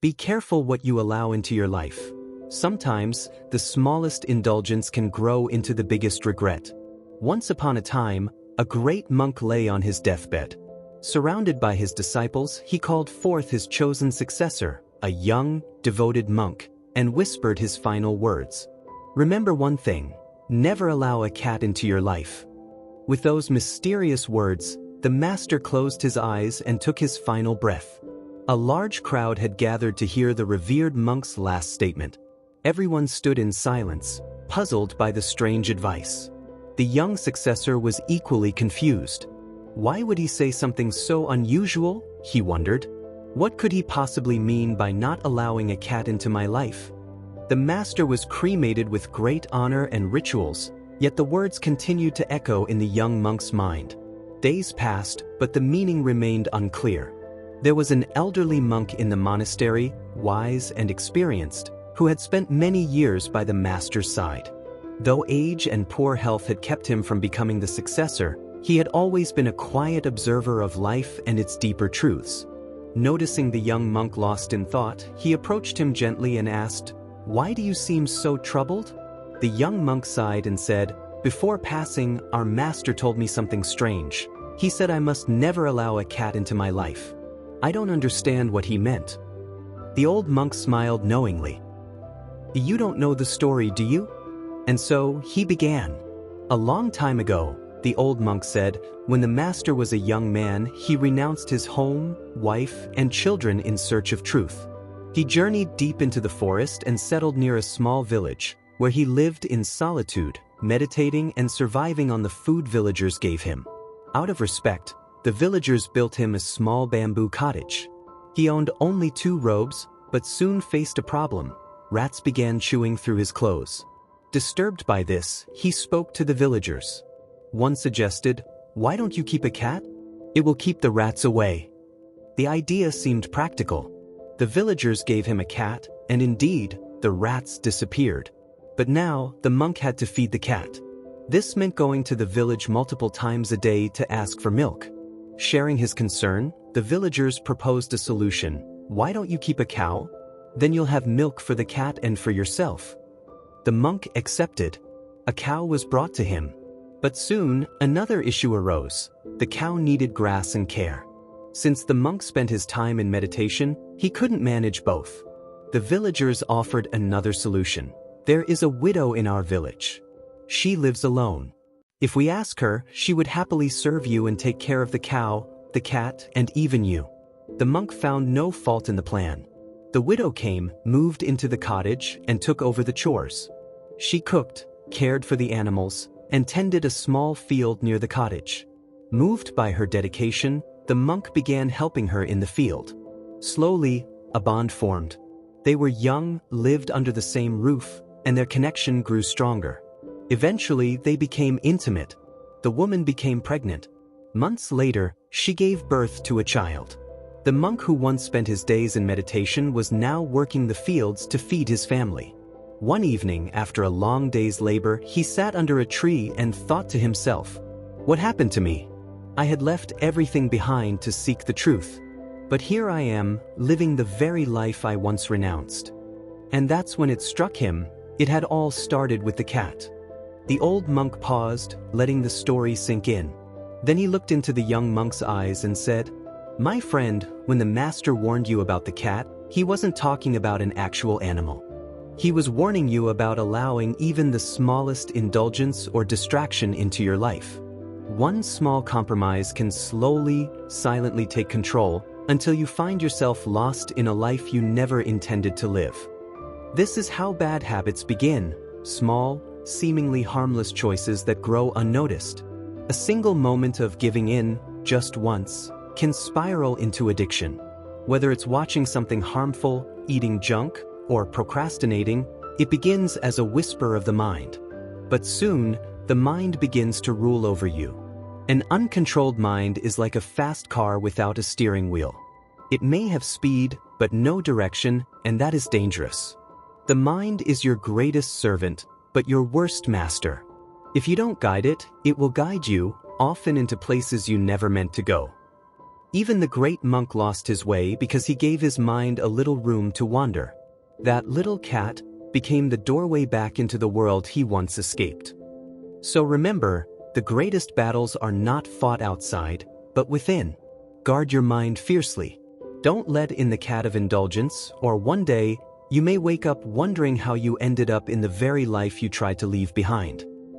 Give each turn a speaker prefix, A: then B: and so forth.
A: Be careful what you allow into your life. Sometimes, the smallest indulgence can grow into the biggest regret. Once upon a time, a great monk lay on his deathbed. Surrounded by his disciples, he called forth his chosen successor, a young, devoted monk, and whispered his final words. Remember one thing: never allow a cat into your life. With those mysterious words, the master closed his eyes and took his final breath. A large crowd had gathered to hear the revered monk's last statement. Everyone stood in silence, puzzled by the strange advice. The young successor was equally confused. Why would he say something so unusual? He wondered. What could he possibly mean by not allowing a cat into my life? The master was cremated with great honor and rituals, yet the words continued to echo in the young monk's mind. Days passed, but the meaning remained unclear. There was an elderly monk in the monastery, wise and experienced, who had spent many years by the master's side. Though age and poor health had kept him from becoming the successor, he had always been a quiet observer of life and its deeper truths. Noticing the young monk lost in thought, he approached him gently and asked, "Why do you seem so troubled?" The young monk sighed and said, "Before passing, our master told me something strange. He said I must never allow a cat into my life. I don't understand what he meant." The old monk smiled knowingly. "You don't know the story, do you?" And so he began. A long time ago, the old monk said, when the master was a young man, he renounced his home, wife, and children in search of truth. He journeyed deep into the forest and settled near a small village, where he lived in solitude, meditating and surviving on the food villagers gave him. Out of respect, the villagers built him a small bamboo cottage. He owned only 2 robes, but soon faced a problem. Rats began chewing through his clothes. Disturbed by this, he spoke to the villagers. One suggested, "Why don't you keep a cat? It will keep the rats away." The idea seemed practical. The villagers gave him a cat, and indeed, the rats disappeared. But now, the monk had to feed the cat. This meant going to the village multiple times a day to ask for milk. Sharing his concern, the villagers proposed a solution. "Why don't you keep a cow? Then you'll have milk for the cat and for yourself." The monk accepted. A cow was brought to him. But soon, another issue arose. The cow needed grass and care. Since the monk spent his time in meditation, he couldn't manage both. The villagers offered another solution. "There is a widow in our village. She lives alone. If we ask her, she would happily serve you and take care of the cow, the cat, and even you." The monk found no fault in the plan. The widow came, moved into the cottage, and took over the chores. She cooked, cared for the animals, and tended a small field near the cottage. Moved by her dedication, the monk began helping her in the field. Slowly, a bond formed. They were young, lived under the same roof, and their connection grew stronger. Eventually, they became intimate. The woman became pregnant. Months later, she gave birth to a child. The monk who once spent his days in meditation was now working the fields to feed his family. One evening, after a long day's labor, he sat under a tree and thought to himself, "What happened to me? I had left everything behind to seek the truth. But here I am, living the very life I once renounced." And that's when it struck him, it had all started with the cat. The old monk paused, letting the story sink in. Then he looked into the young monk's eyes and said, "My friend, when the master warned you about the cat, he wasn't talking about an actual animal. He was warning you about allowing even the smallest indulgence or distraction into your life. One small compromise can slowly, silently take control until you find yourself lost in a life you never intended to live." This is how bad habits begin, small, seemingly harmless choices that grow unnoticed. A single moment of giving in, just once, can spiral into addiction. Whether it's watching something harmful, eating junk, or procrastinating, it begins as a whisper of the mind. But soon, the mind begins to rule over you. An uncontrolled mind is like a fast car without a steering wheel. It may have speed, but no direction, and that is dangerous. The mind is your greatest servant, but your worst master. If you don't guide it, it will guide you, often into places you never meant to go. Even the great monk lost his way because he gave his mind a little room to wander. That little cat became the doorway back into the world he once escaped. So remember, the greatest battles are not fought outside, but within. Guard your mind fiercely. Don't let in the cat of indulgence, or one day, you may wake up wondering how you ended up in the very life you tried to leave behind.